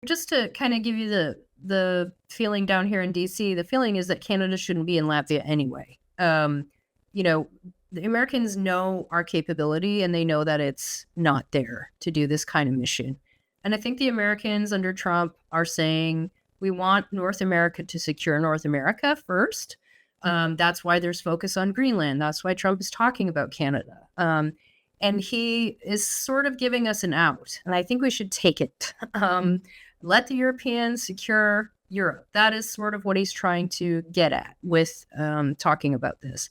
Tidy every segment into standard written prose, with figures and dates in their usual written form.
Just to kind of give you the feeling down here in DC, the feeling is that Canada shouldn't be in Latvia anyway. You know, the Americans know our capability and they know that it's not there to do this kind of mission. And I think the Americans under Trump are saying we want North America to secure North America first. That's why there's focus on Greenland. That's why Trump is talking about Canada. And he is sort of giving us an out. And I think we should take it. Let the Europeans secure Europe. That is sort of what he's trying to get at with talking about this.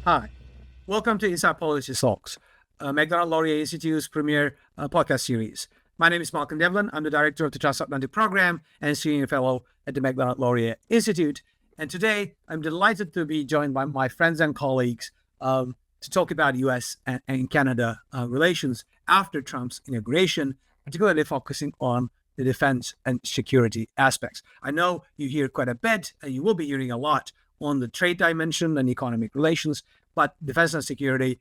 Hi, welcome to Inside Policy Talks, Macdonald-Laurier Institute's premier podcast series. My name is Devlen. I'm the director of the Transatlantic program and senior fellow at the Macdonald-Laurier Institute. And today, I'm delighted to be joined by my friends and colleagues to talk about U.S. and Canada relations after Trump's inauguration, particularly focusing on the defense and security aspects. I know you hear quite a bit, and you will be hearing a lot on the trade dimension and economic relations, but defense and security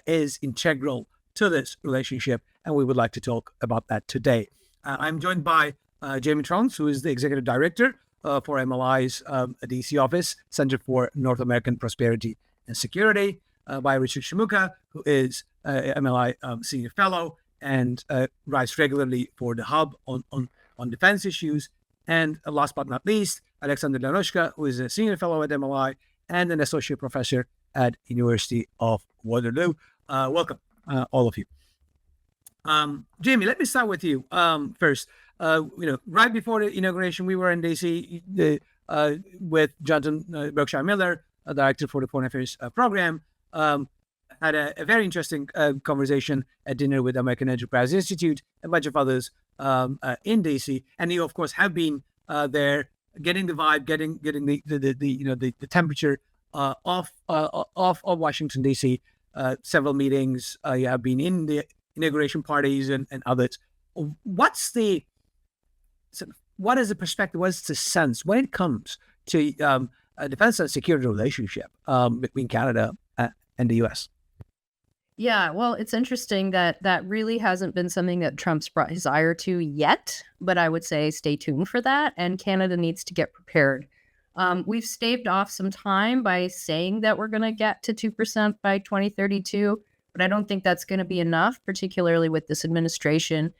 is integral to this relationship, and we would like to talk about that today. I'm joined by Jamie Tronnes, who is the executive director for MLI's DC office, Center for North American Prosperity and Security, by Richard Shimooka, who is MLI senior fellow and writes regularly for the Hub on defense issues. And last but not least, Alexander Lanoszka, who is a senior fellow at MLI and an associate professor at University of Waterloo. Welcome, all of you. Jamie, let me start with you first. Right before the inauguration, we were in DC with Jonathan Berkshire Miller, a director for the Foreign Affairs program. Had a very interesting conversation at dinner with the American Enterprise Institute, a bunch of others in DC, and you, of course, have been there, getting the vibe, getting the temperature of Washington DC. Several meetings. You have been in the inauguration parties and others. What is the perspective? What is the sense when it comes to a defense and security relationship between Canada and the U.S.? Yeah, well, it's interesting that really hasn't been something that Trump's brought his ire to yet, but I would say stay tuned for that, and Canada needs to get prepared. We've staved off some time by saying that we're going to get to 2% by 2032, but I don't think that's going to be enough, particularly with this administration.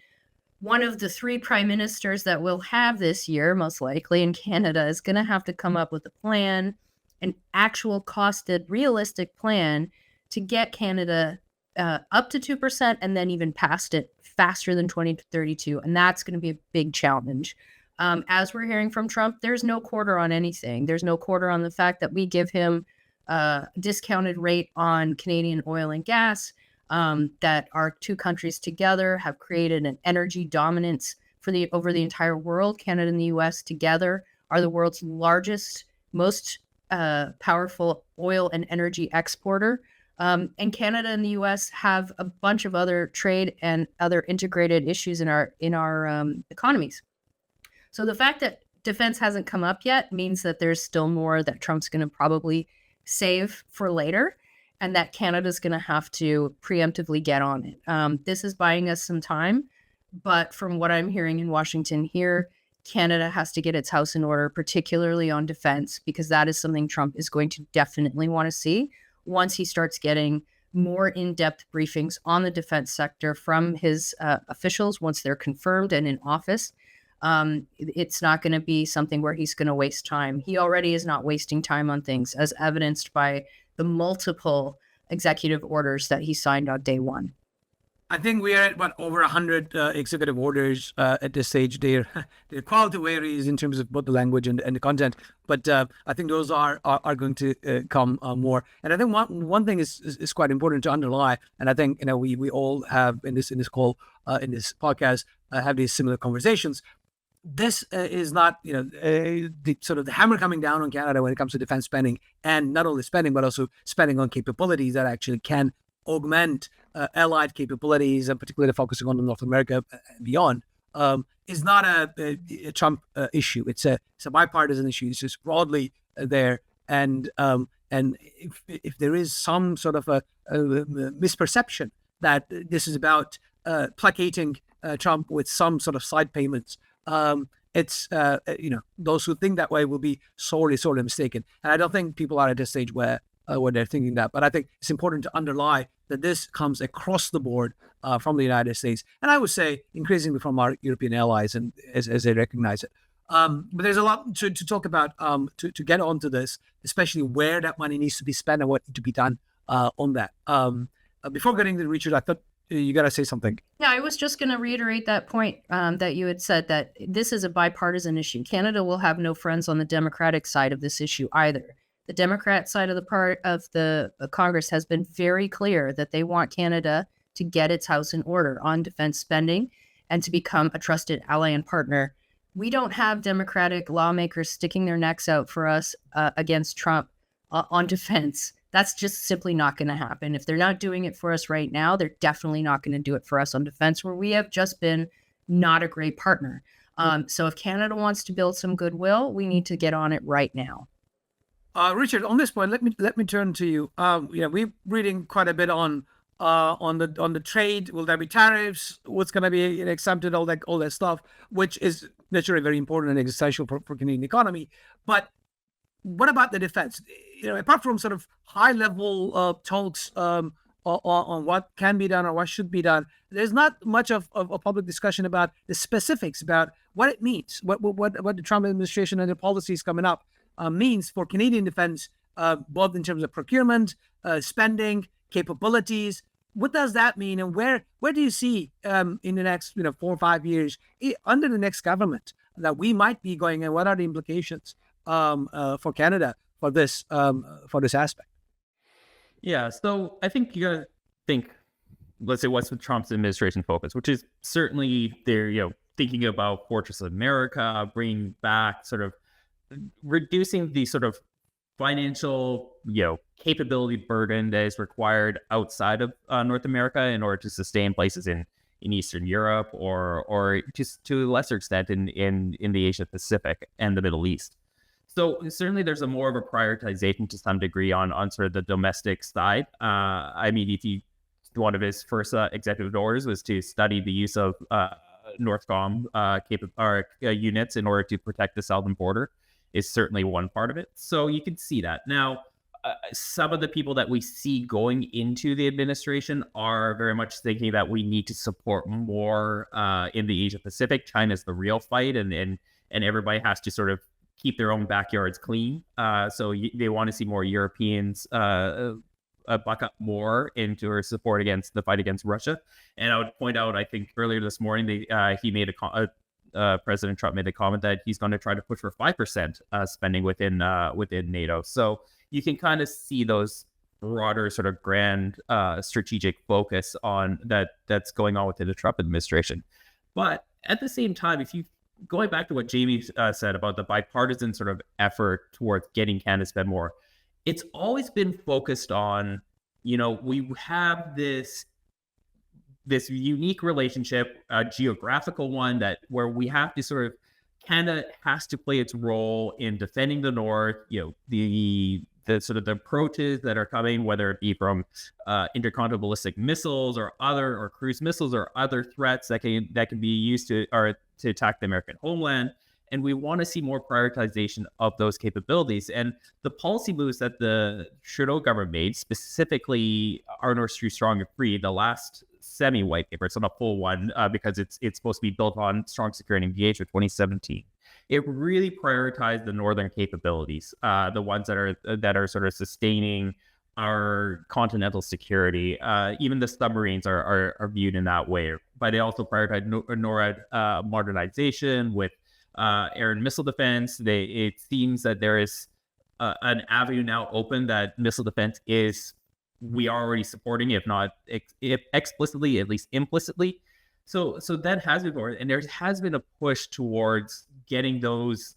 One of the three prime ministers that we'll have this year, most likely in Canada, is going to have to come up with a plan, an actual costed, realistic plan to get Canada up to 2% and then even past it faster than 2032. And that's going to be a big challenge. As we're hearing from Trump, there's no quarter on anything. There's no quarter on the fact that we give him a discounted rate on Canadian oil and gas, that our two countries together have created an energy dominance over the entire world. Canada and the U.S. together are the world's largest, most powerful oil and energy exporter. And Canada and the U.S. have a bunch of other trade and other integrated issues in our economies. So the fact that defense hasn't come up yet means that there's still more that Trump's going to probably save for later, and that Canada's going to have to preemptively get on it. This is buying us some time, but from what I'm hearing in Washington here, Canada has to get its house in order, particularly on defense, because that is something Trump is going to definitely want to see once he starts getting more in-depth briefings on the defense sector from his officials once they're confirmed and in office. It's not going to be something where he's going to waste time. He already is not wasting time on things, as evidenced by the multiple executive orders that he signed on day one. I think we are at over 100 executive orders at this stage. Their quality varies in terms of both the language and the content, but I think those are going to come more. And I think one thing is quite important to underline, and I think we all have in this call in this podcast have these similar conversations. This is not the sort of the hammer coming down on Canada when it comes to defense spending, and not only spending but also spending on capabilities that actually can augment allied capabilities, and particularly focusing on North America and beyond, is not a Trump issue. It's a bipartisan issue. It's just broadly there, and if there is some sort of a misperception that this is about placating Trump with some sort of side payments, it's those who think that way will be sorely mistaken. And I don't think people are at a stage where they're thinking that. But I think it's important to underline that this comes across the board from the United States, and I would say increasingly from our European allies, and as they recognize it. But there's a lot to talk about to get onto this, especially where that money needs to be spent and what needs to be done on that. Before getting to Richard, I thought you got to say something. Yeah, I was just going to reiterate that point that you had said, that this is a bipartisan issue. Canada will have no friends on the Democratic side of this issue either. The Democrat side of the Congress has been very clear that they want Canada to get its house in order on defense spending and to become a trusted ally and partner. We don't have Democratic lawmakers sticking their necks out for us against Trump on defense. That's just simply not going to happen. If they're not doing it for us right now, they're definitely not going to do it for us on defense, where we have just been not a great partner. So if Canada wants to build some goodwill, we need to get on it right now. Richard, on this point, let me turn to you. We're reading quite a bit on the trade. Will there be tariffs? What's going to be exempted? All that stuff, which is naturally very important and existential for Canadian economy. But what about the defense? Apart from sort of high level talks on what can be done or what should be done, there's not much of a public discussion about the specifics about what it means, what the Trump administration and their policies coming up means for Canadian defense, both in terms of procurement, spending, capabilities. What does that mean, and where do you see in the next 4 or 5 years under the next government that we might be going, and what are the implications for Canada for this aspect? Yeah, so I think you gotta think, let's say, what's with Trump's administration focus, which is certainly they're thinking about Fortress of America, bringing back, sort of reducing the sort of financial capability burden that is required outside of North America in order to sustain places in Eastern Europe, or just to a lesser extent in the Asia Pacific and the Middle East. So certainly there's a more of a prioritization to some degree on sort of the domestic side. I mean, one of his first executive orders was to study the use of NORTHCOM units in order to protect the southern border, is certainly one part of it. So you can see that. Now, some of the people that we see going into the administration are very much thinking that we need to support more in the Asia Pacific. China's the real fight, and everybody has to sort of keep their own backyards clean. So they want to see more Europeans buck up more into or support against the fight against Russia. And I would point out, I think earlier this morning, President Trump made a comment that he's going to try to push for 5% spending within NATO. So you can kind of see those broader sort of grand strategic focus on that's going on within the Trump administration. But at the same time, if you going back to what Jamie said about the bipartisan sort of effort towards getting Canada to spend more, it's always been focused on, we have this unique relationship, a geographical one, where we have to sort of, Canada has to play its role in defending the North, the sort of the approaches that are coming, whether it be from intercontinental ballistic missiles or cruise missiles or other threats that can be used to attack the American homeland. And we want to see more prioritization of those capabilities. And the policy moves that the Trudeau government made, specifically Our North Street Strong and Free, the last semi-white paper, it's not a full one because it's supposed to be built on strong security and engagement 2017. It really prioritized the northern capabilities, the ones that are sort of sustaining our continental security. Even the submarines are viewed in that way. But they also prioritize NORAD modernization with air and missile defense. It seems that there is an avenue now open that missile defense we are already supporting, if not explicitly, at least implicitly. So that has been forward, and there has been a push towards getting those,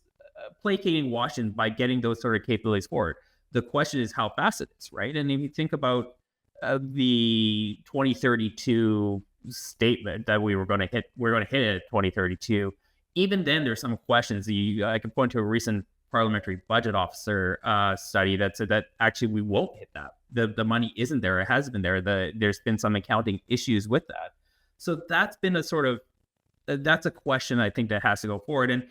placating Washington by getting those sort of capabilities forward. The question is how fast it is, right? And if you think about the 2032 statement that we're going to hit it at 2032. Even then, there's some questions. I can point to a recent parliamentary budget officer study that said that actually we won't hit that. The money isn't there. It has been there. There's been some accounting issues with that. So that's been that's a question I think that has to go forward. And,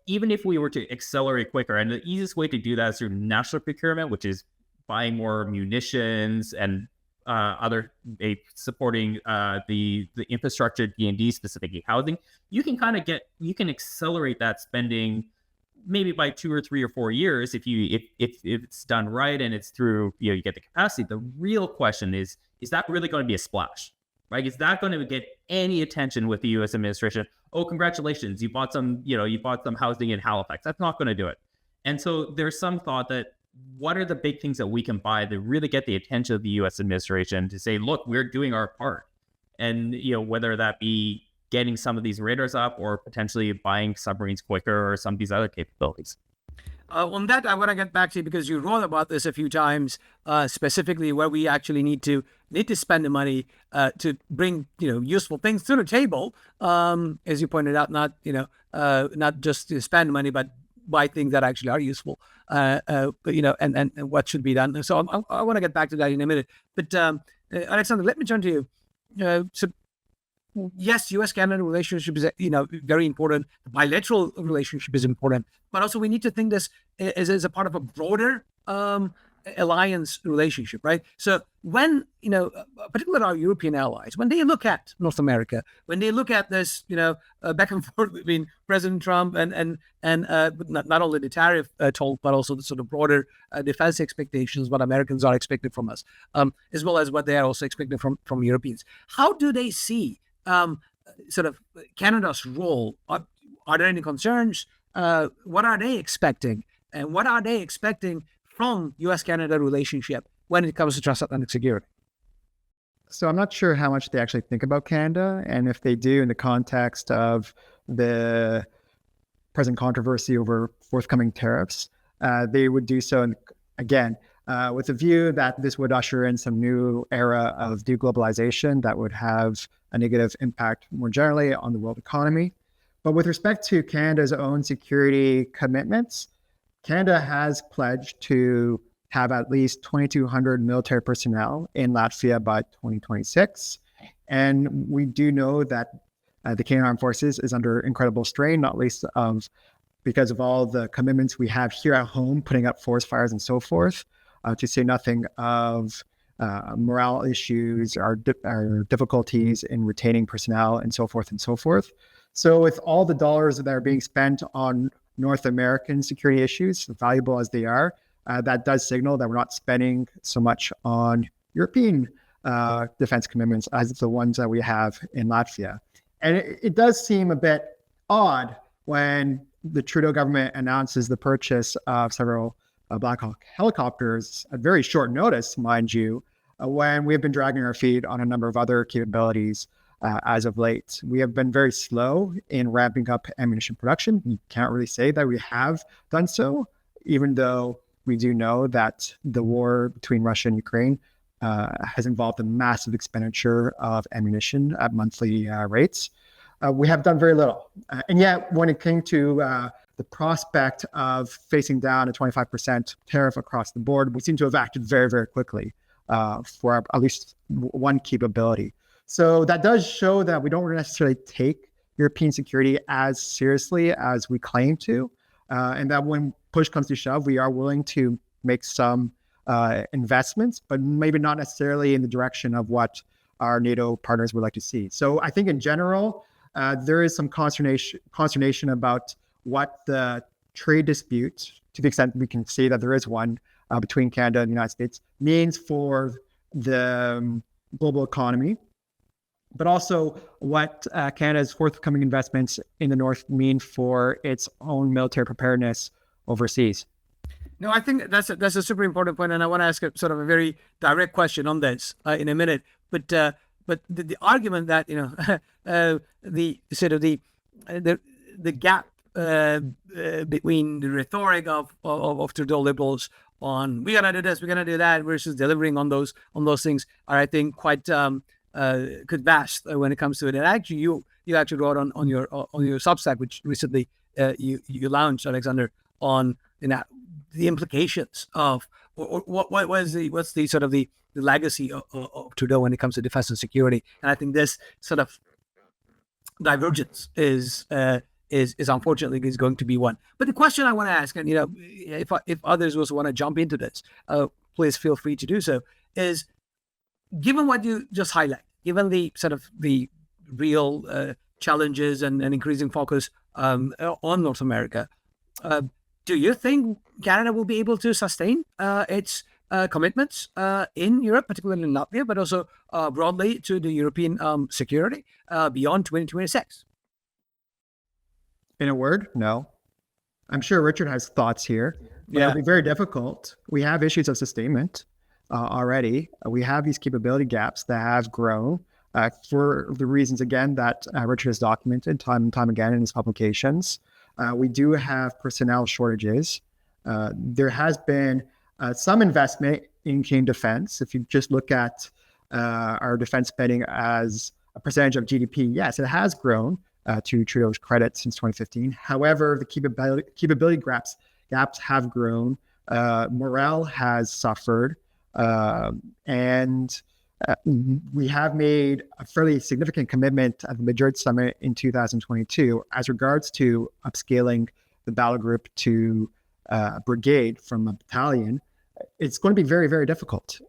even if we were to accelerate quicker, and the easiest way to do that is through national procurement, which is buying more munitions and supporting the infrastructure, D&D, specifically housing, you can accelerate that spending maybe by 2 or 3 or 4 years if it's done right and it's through, you get the capacity. The real question is that really going to be a splash? Right? Is that going to get any attention with the U.S. administration? Oh, congratulations, you bought some housing in Halifax. That's not going to do it. And so there's some thought that what are the big things that we can buy that really get the attention of the U.S. administration to say, look, we're doing our part. And, whether that be getting some of these radars up or potentially buying submarines quicker or some of these other capabilities. On that, I want to get back to you because you wrote about this a few times, specifically where we actually need to spend the money to bring useful things to the table. As you pointed out, not just to spend money, but buy things that actually are useful. And what should be done. So I want to get back to that in a minute. But Alexander, let me turn to you. So yes, U.S.-Canada relationship is very important. The bilateral relationship is important, but also we need to think this as a part of a broader alliance relationship, right? So when particularly our European allies, when they look at North America, when they look at this, back and forth between President Trump and not only the tariff talk, but also the sort of broader defense expectations, what Americans are expecting from us, as well as what they are also expecting from Europeans. How do they see sort of Canada's role? Are there any concerns? What are they expecting? And what are they expecting from U.S.-Canada relationship when it comes to transatlantic security? So I'm not sure how much they actually think about Canada, and if they do in the context of the present controversy over forthcoming tariffs, they would do so, again, with a view that this would usher in some new era of deglobalization that would have a negative impact more generally on the world economy. But with respect to Canada's own security commitments, Canada has pledged to have at least 2,200 military personnel in Latvia by 2026. And we do know that the Canadian Armed Forces is under incredible strain, not least because of all the commitments we have here at home, putting up forest fires and so forth, to say nothing of morale issues, our difficulties in retaining personnel and so forth and so forth. So with all the dollars that are being spent on North American security issues, valuable as they are, that does signal that we're not spending so much on European defense commitments as the ones that we have in Latvia. And it does seem a bit odd when the Trudeau government announces the purchase of several Black Hawk helicopters at very short notice, mind you, when we have been dragging our feet on a number of other capabilities as of late. We have been very slow in ramping up ammunition production. You can't really say that we have done so, even though we do know that the war between Russia and Ukraine has involved a massive expenditure of ammunition at monthly rates. We have done very little. And yet, when it came to the prospect of facing down a 25% tariff across the board, we seem to have acted very, very quickly for at least one capability. So that does show that we don't necessarily take European security as seriously as we claim to, and that when push comes to shove, we are willing to make some investments, but maybe not necessarily in the direction of what our NATO partners would like to see. So I think in general, there is some consternation about what the trade dispute, to the extent we can see that there is one between Canada and the United States, means for the global economy, but also what Canada's forthcoming investments in the North mean for its own military preparedness overseas. No, I think that's a super important point, and I want to ask a sort of a very direct question on this in a minute. But the argument that the sort of the gap between the rhetoric of Trudeau Liberals on we're gonna do this, we're gonna do that, versus delivering on those things are, I think, quite could vast when it comes to it. And actually, you actually wrote on your Substack, which recently you launched, Alexander, on the implications of what's the sort of the legacy of Trudeau when it comes to defense and security. And I think this sort of divergence is unfortunately is going to be one. But the question I want to ask, and if others also want to jump into this, please feel free to do so, is given what you just highlight, given the sort of the real challenges and increasing focus on North America, do you think Canada will be able to sustain its commitments in Europe, particularly in Latvia, but also broadly to the European security beyond 2026? In a word, no. I'm sure Richard has thoughts here. But it'll be very difficult. We have issues of sustainment already. We have these capability gaps that have grown for the reasons, again, that Richard has documented time and time again in his publications. We do have personnel shortages. There has been some investment in Canadian defense. If you just look at our defense spending as a percentage of GDP, yes, it has grown to Trudeau's credit since 2015. However, the capability gaps have grown. Morale has suffered. And we have made a fairly significant commitment at the Madrid Summit in 2022 as regards to upscaling the battle group to a brigade from a battalion. It's going to be very, very difficult.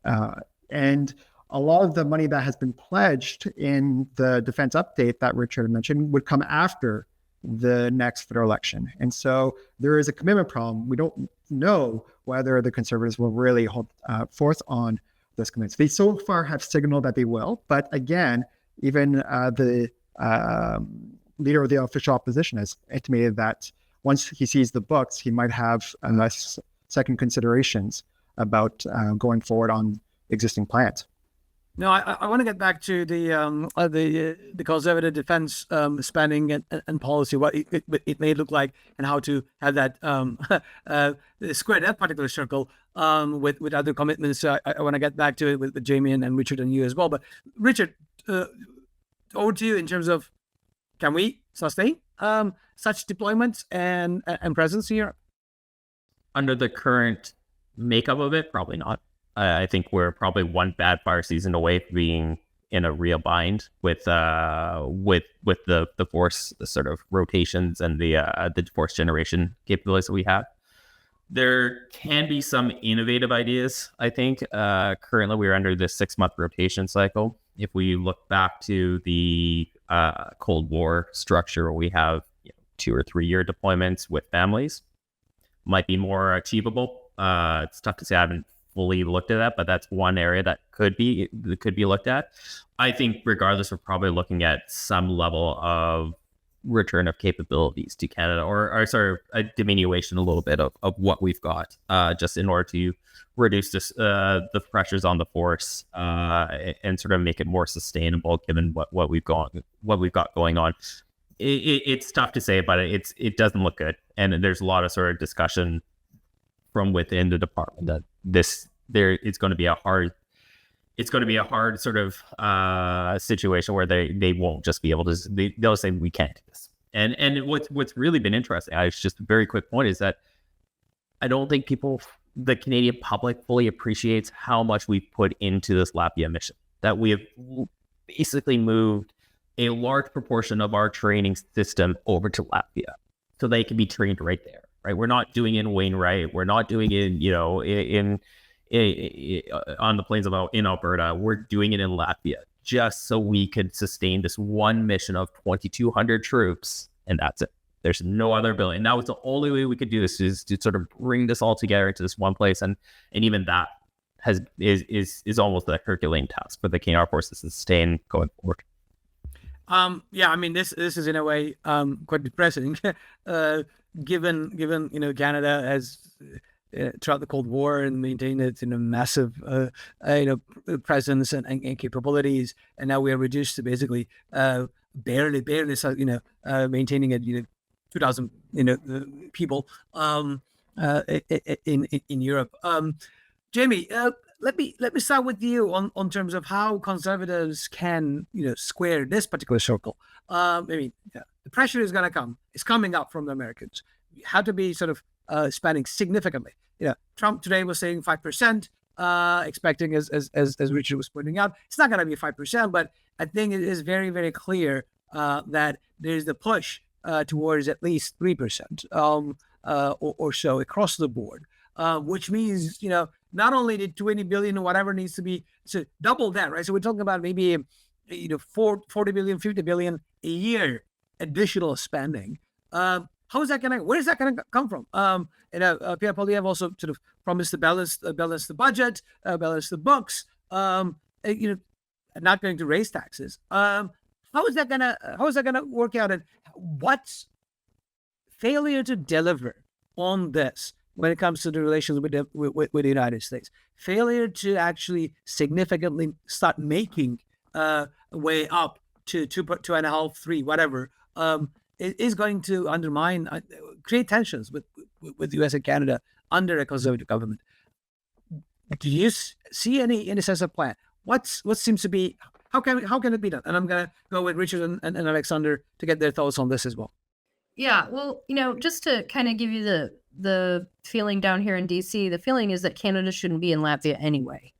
And a lot of the money that has been pledged in the defense update that Richard mentioned would come after the next federal election. And so there is a commitment problem. We don't know whether the Conservatives will really hold forth on those commitments. They so far have signaled that they will, but again, even the leader of the official opposition has intimated that once he sees the books, he might have second considerations about going forward on existing plans. No, I want to get back to the conservative defense spending and policy, what it may look like, and how to have that square that particular circle with other commitments. I want to get back to it with Jamie and Richard and you as well. But Richard, over to you in terms of, can we sustain such deployments and presence here? Under the current makeup of it, probably not. I think we're probably one bad fire season away from being in a real bind with the force, the sort of rotations and the force generation capabilities that we have. There can be some innovative ideas. I think currently we're under this 6-month rotation cycle. If we look back to the Cold War structure, where we have 2 or 3 year deployments with families, might be more achievable. It's tough to say. I haven't fully looked at that, but that's one area that could be looked at. I think regardless, we're probably looking at some level of return of capabilities to Canada, or sort of a diminution a little bit of what we've got, just in order to reduce this, the pressures on the force, and sort of make it more sustainable given what we've got going on. It's tough to say, but it doesn't look good, and there's a lot of sort of discussion from within the department that it's going to be a hard sort of situation where they won't just be able to, they'll say we can't do this. And what's really been interesting, it's just a very quick point, is that I don't think the Canadian public fully appreciates how much we've put into this Latvia mission, that we have basically moved a large proportion of our training system over to Latvia so they can be trained right there. Right, we're not doing it in Wainwright. We're not doing it, on the plains in Alberta. We're doing it in Latvia just so we could sustain this one mission of 2,200 troops, and that's it. There's no other ability. And now it's the only way we could do this is to sort of bring this all together into this one place, and even that is almost a Herculean task for the Canadian Armed Forces to sustain going forward. Yeah, I mean, this is in a way quite depressing. Given Canada has throughout the Cold War and maintained its massive presence and capabilities, and now we are reduced to basically barely maintaining it 2,000 people. in Europe. Jamie, let me start with you on terms of how conservatives can square this particular circle. The pressure is going to come. It's coming up from the Americans. You have to be sort of spending significantly. Trump today was saying 5%, expecting as Richard was pointing out, it's not going to be 5%, but I think it is very, very clear that there's the push towards at least 3% or so across the board, which means not only the 20 billion or whatever needs to be to double that, right? So we're talking about maybe 40 billion, 50 billion a year additional spending. How is that going to? Where is that going to come from? Pierre Poilievre also sort of promised to balance the budget, balance the books. Not going to raise taxes. How is that gonna work out? And what's failure to deliver on this when it comes to the relations with the United States? Failure to actually significantly start making way up to 2.5, 3, whatever. Is going to undermine, create tensions with the U.S. and Canada under a conservative government. Do you see any sense of plan? What seems to be, how can it be done? And I'm going to go with Richard and Alexander to get their thoughts on this as well. Yeah, well, just to kind of give you the feeling down here in DC, the feeling is that Canada shouldn't be in Latvia anyway.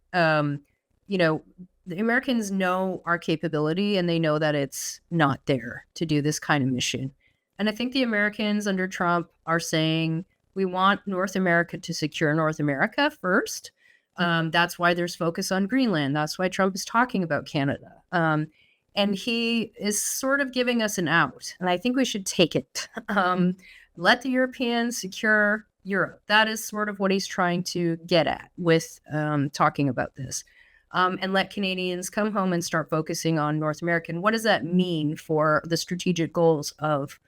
The Americans know our capability and they know that it's not there to do this kind of mission. And I think the Americans under Trump are saying, we want North America to secure North America first. That's why there's focus on Greenland. That's why Trump is talking about Canada. And he is sort of giving us an out. And I think we should take it. Let the Europeans secure Europe. That is sort of what he's trying to get at with talking about this. And let Canadians come home and start focusing on North America. What does that mean for the strategic goals of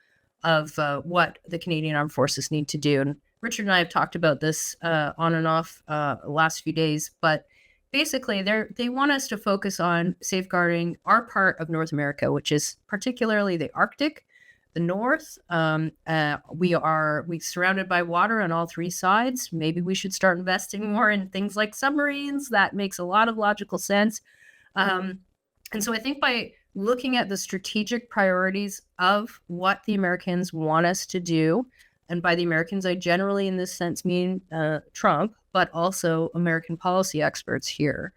what the Canadian Armed Forces need to do? And Richard and I have talked about this on and off last few days, but basically they want us to focus on safeguarding our part of North America, which is particularly the Arctic, the North. We're surrounded by water on all three sides. Maybe we should start investing more in things like submarines. That makes a lot of logical sense. And so I think by looking at the strategic priorities of what the Americans want us to do, and by the Americans, I generally in this sense mean Trump, but also American policy experts here.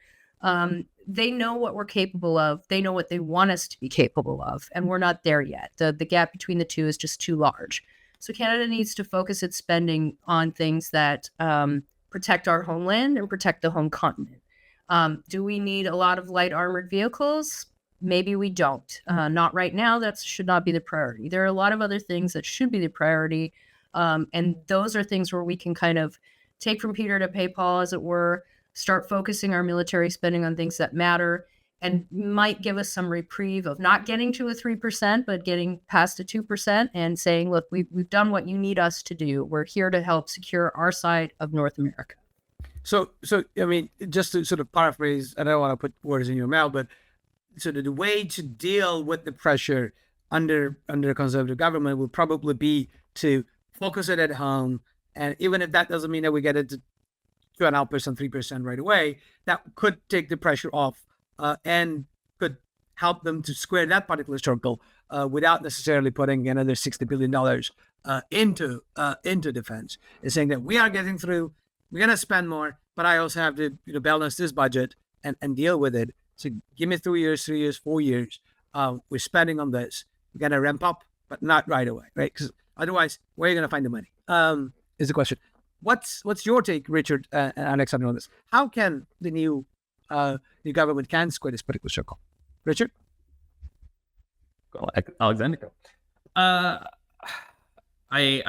They know what we're capable of. They know what they want us to be capable of, and we're not there yet. The gap between the two is just too large. So Canada needs to focus its spending on things that protect our homeland and protect the home continent. Do we need a lot of light armored vehicles? Maybe we don't. Not right now. That should not be the priority. There are a lot of other things that should be the priority, and those are things where we can kind of take from Peter to pay Paul, as it were, start focusing our military spending on things that matter, and might give us some reprieve of not getting to a 3%, but getting past a 2% and saying, look, we've done what you need us to do. We're here to help secure our side of North America. So I mean, just to sort of paraphrase, I don't want to put words in your mouth, but sort of the way to deal with the pressure under a conservative government will probably be to focus it at home. And even if that doesn't mean that we get it to 2.5%, 3% right away, that could take the pressure off and could help them to square that particular circle without necessarily putting another $60 billion into defense. It's saying that we are getting through, we're going to spend more, but I also have to balance this budget and deal with it. So give me 2 years, 3 years, 4 years. We're spending on this. We're going to ramp up, but not right away, right? Because otherwise, where are you going to find the money? Is the question. What's your take, Richard and Alexander, on this? How can the new government can square this particular circle? Richard? Well, Alexander. I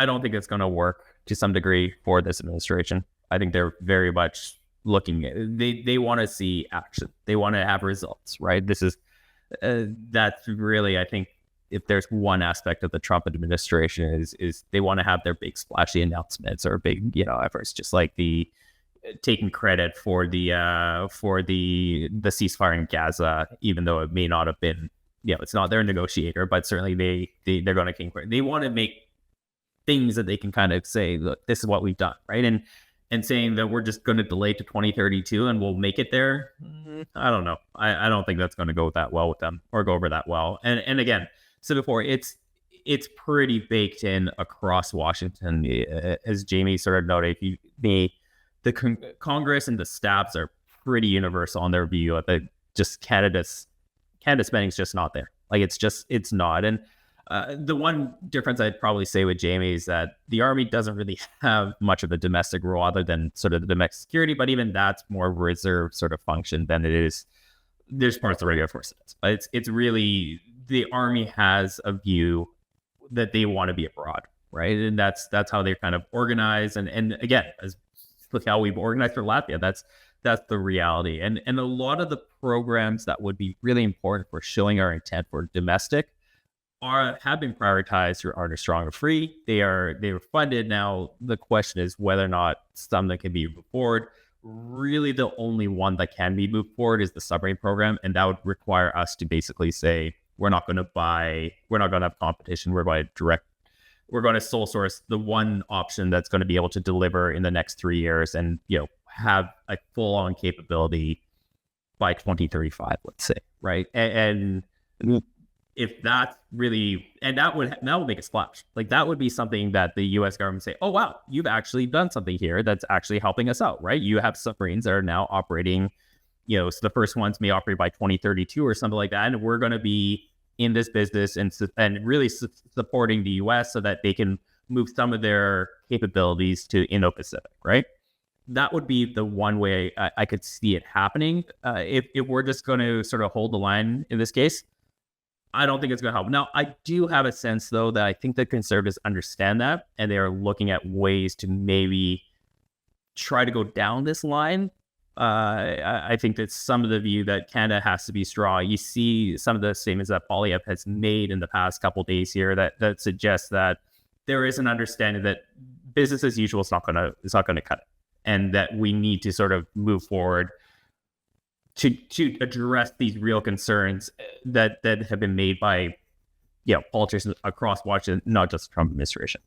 don't think it's going to work to some degree for this administration. I think they're very much looking at they want to see action. They want to have results, right? This is that's really, I think, if there's one aspect of the Trump administration is they want to have their big splashy announcements or big efforts, just like the taking credit for the ceasefire in Gaza, even though it may not have been it's not their negotiator, but certainly they're going to take credit. They want to make things that they can kind of say, look, this is what we've done, right? And saying that we're just going to delay to 2032 and we'll make it there, I don't know. I don't think that's going to go that well with them or go over that well. And again, so before, it's pretty baked in across Washington, as Jamie sort of noted. The Congress and the staffs are pretty universal on their view that just Canada's spending is just not there. Like it's not. And the one difference I'd probably say with Jamie is that the Army doesn't really have much of a domestic role other than sort of the domestic security, but even that's more reserve sort of function than it is. There's parts of the regular force that does. But it's really, the Army has a view that they want to be abroad, right? And that's how they're kind of organized. And again, look how we've organized for Latvia. That's the reality. And a lot of the programs that would be really important for showing our intent for domestic have been prioritized through Arder Strong or Free. They were funded. Now the question is whether or not some that can be moved forward. Really, the only one that can be moved forward is the submarine program, and that would require us to basically say we're not going to have competition. We're going to sole source the one option that's going to be able to deliver in the next 3 years, and have a full on capability by 2035, let's say, right? And if that's really, and that would make a splash. Like that would be something that the U.S. government say, oh wow, you've actually done something here that's actually helping us out, right? You have submarines that are now operating, so the first ones may operate by 2032 or something like that, and we're going to be in this business and really supporting the U.S. so that they can move some of their capabilities to Indo-Pacific, right? That would be the one way I could see it happening. If we're just going to sort of hold the line in this case, I don't think it's going to help. Now, I do have a sense, though, that I think the Conservatives understand that, and they are looking at ways to maybe try to go down this line. I think that some of the view that Canada has to be strong. You see some of the statements that Poilievre has made in the past couple of days here that suggests that there is an understanding that business as usual is not going to cut it, and that we need to sort of move forward to address these real concerns that have been made by politicians across Washington, not just the Trump administration.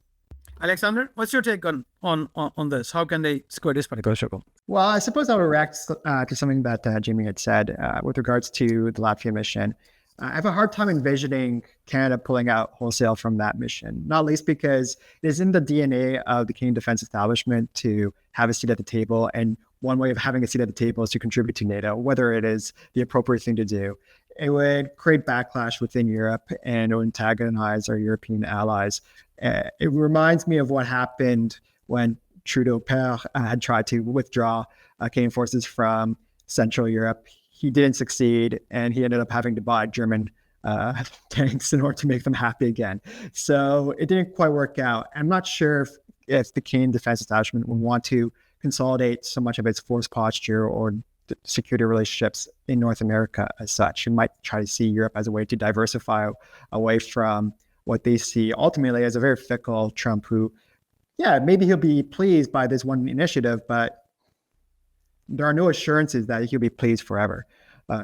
Alexander, what's your take on this? How can they square this particular circle? Well, I suppose I would react to something that Jamie had said with regards to the Latvia mission. I have a hard time envisioning Canada pulling out wholesale from that mission, not least because it is in the DNA of the Canadian defense establishment to have a seat at the table. And one way of having a seat at the table is to contribute to NATO, whether it is the appropriate thing to do. It would create backlash within Europe and it would antagonize our European allies. It reminds me of what happened when Trudeau Père had tried to withdraw Canadian forces from Central Europe. He didn't succeed, and he ended up having to buy German tanks in order to make them happy again. So it didn't quite work out. I'm not sure if the Canadian defense establishment would want to consolidate so much of its force posture or security relationships in North America as such. You might try to see Europe as a way to diversify away from what they see ultimately as a very fickle Trump who, maybe he'll be pleased by this one initiative, but there are no assurances that he'll be pleased forever.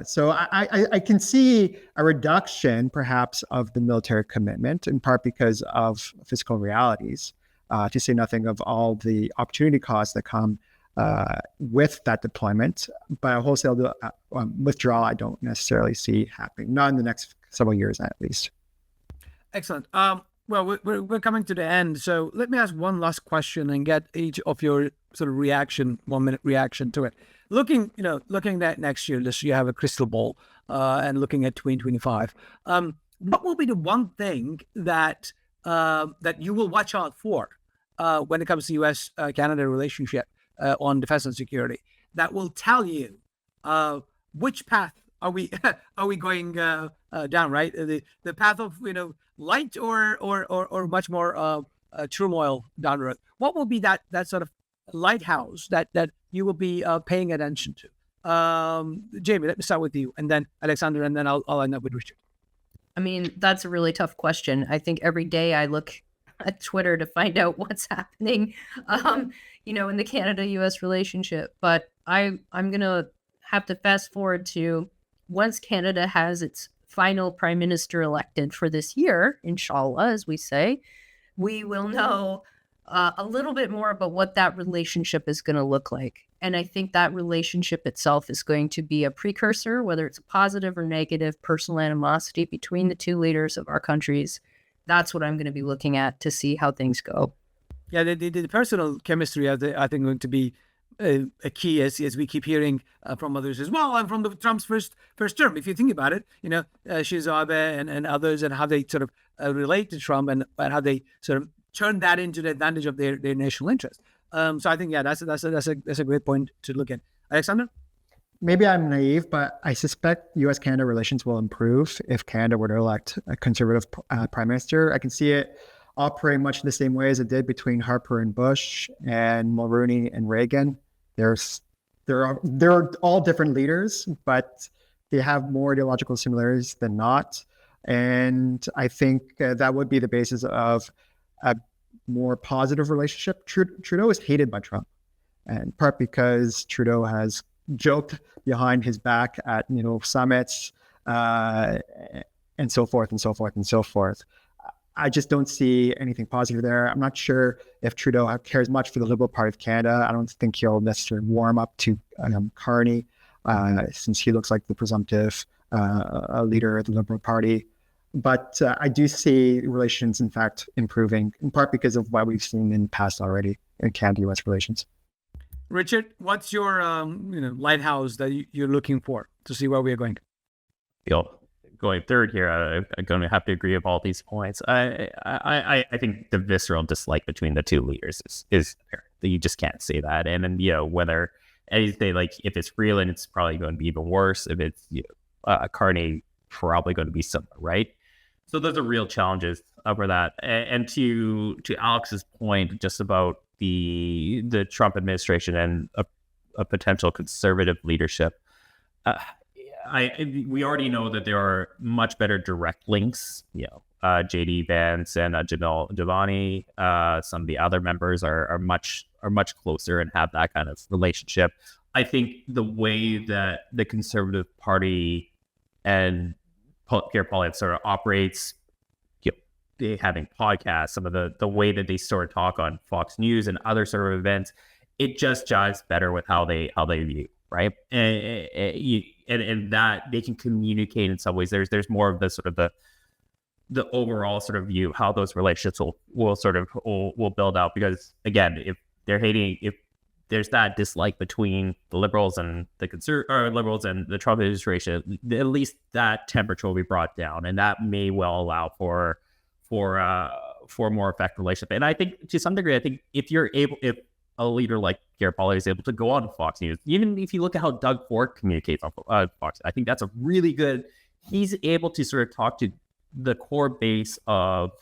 So I can see a reduction perhaps of the military commitment, in part because of fiscal realities, to say nothing of all the opportunity costs that come with that deployment. But a wholesale withdrawal, I don't necessarily see happening, not in the next several years at least. Excellent. Well, we're coming to the end, so let me ask one last question and get each of your sort of 1-minute reaction to it. Looking at next year, let's say you have a crystal ball, and looking at 2025, what will be the one thing that you will watch out for when it comes to U.S.-Canada relationship on defense and security that will tell you which path are we going down, right? The path of light or much more turmoil down the road. What will be that sort of lighthouse that you will be paying attention to? Jamie, let me start with you, and then Alexander, and then I'll end up with Richard. I mean, that's a really tough question. I think every day I look at Twitter to find out what's happening, in the Canada-U.S. relationship. But I'm going to have to fast forward to once Canada has its final prime minister elected for this year, inshallah, as we say, we will know a little bit more about what that relationship is going to look like. And I think that relationship itself is going to be a precursor, whether it's a positive or negative personal animosity between the two leaders of our countries. That's what I'm going to be looking at to see how things go. Yeah, the personal chemistry, I think, going to be a key, as we keep hearing from others as well, and from the Trump's first term. If you think about it, Shinzo Abe and others, and how they sort of relate to Trump, and how they sort of turn that into the advantage of their national interest. So I think, yeah, that's a great point to look at. Alexander? Maybe I'm naive, but I suspect U.S.-Canada relations will improve if Canada were to elect a conservative prime minister. I can see it operate much the same way as it did between Harper and Bush and Mulroney and Reagan. They're all different leaders, but they have more ideological similarities than not. And I think that would be the basis of a more positive relationship. Trudeau is hated by Trump, in part because Trudeau has joked behind his back at summits and so forth and so forth and so forth. I just don't see anything positive there. I'm not sure if Trudeau cares much for the Liberal Party of Canada. I don't think he'll necessarily warm up to Carney, since he looks like the presumptive leader of the Liberal Party. But I do see relations, in fact, improving, in part because of what we've seen in the past already in Canada-U.S. relations. Richard, what's your lighthouse that you're looking for to see where we are going? Going third here, I'm going to have to agree with all these points. I think the visceral dislike between the two leaders is apparent. You just can't say that. And then whether anything, like, if it's Freeland, it's probably going to be even worse. If it's Carney, probably going to be similar, right? So those are real challenges over that. And to Alex's point, just about the Trump administration and a potential conservative leadership. We already know that there are much better direct links. J.D. Vance and Janelle Devani, some of the other members are much closer and have that kind of relationship. I think the way that the Conservative Party and Pierre Poilievre sort of operates, they having podcasts, some of the way that they sort of talk on Fox News and other sort of events, it just jives better with how they view, right? And that they can communicate in some ways. There's more of the sort of the overall sort of view how those relationships will build out. Because again, if there's that dislike between the liberals and the liberals and the Trump administration, at least that temperature will be brought down, and that may well allow for more effective relationship. And I think to some degree, if a leader like Pierre Poilievre is able to go on Fox News, even if you look at how Doug Ford communicates on Fox, I think that's a really good. He's able to sort of talk to the core base of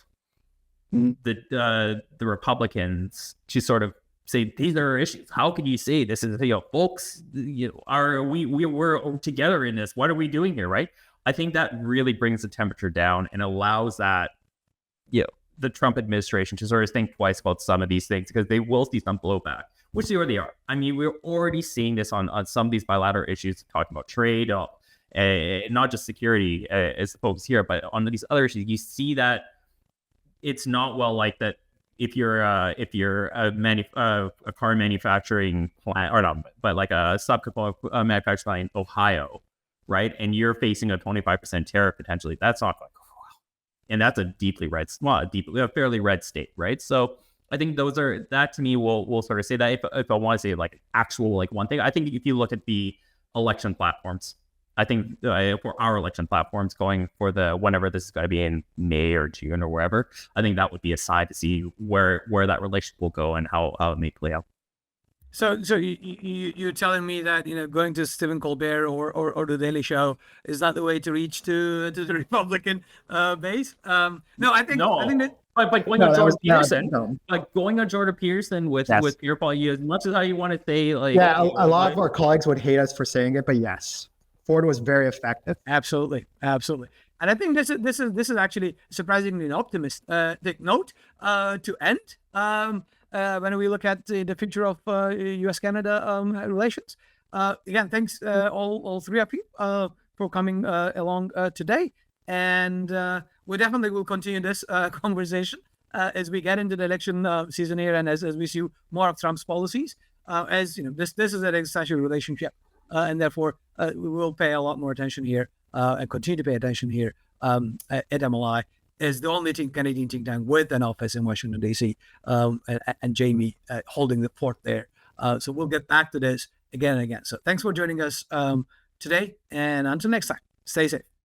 the Republicans to sort of say, these are our issues. How can you say this is, folks, we're together in this. What are we doing here, right? I think that really brings the temperature down and allows that, the Trump administration to sort of think twice about some of these things, because they will see some blowback, which they already are. I mean, we're already seeing this on some of these bilateral issues, talking about trade, not just security as the focus here, but on these other issues. You see that it's not well like that. If you're a car manufacturing plant, or not, but like a subcomponent manufacturing plant in Ohio, right? And you're facing a 25% tariff potentially. That's not like, and that's a fairly red state, right? So I think that to me will sort of say that. If I want to say like actual like one thing, I think if you look at the election platforms, I think for our election platforms going for whenever this is going to be in May or June or wherever, I think that would be a side to see where that relationship will go and how it may play out. So you're telling me that going to Stephen Colbert or the Daily Show is not the way to reach to the Republican base? No, I think that. But going on Jordan Peterson, going on Jordan Peterson with Pierre Poilievre, as much as how you want to say, like, a lot of our colleagues would hate us for saying it, but yes, Ford was very effective. Absolutely. And I think this is actually surprisingly an optimistic note to end. When we look at the future of U.S.-Canada relations. Again, thanks all three of you for coming along today. And we definitely will continue this conversation as we get into the election season here, and as we see more of Trump's policies. As you know, this is an existential relationship, and therefore we will pay a lot more attention here and continue to pay attention here at MLI. Is the only Canadian think tank with an office in Washington, D.C., and Jamie holding the fort there. So we'll get back to this again and again. So thanks for joining us today, and until next time, stay safe.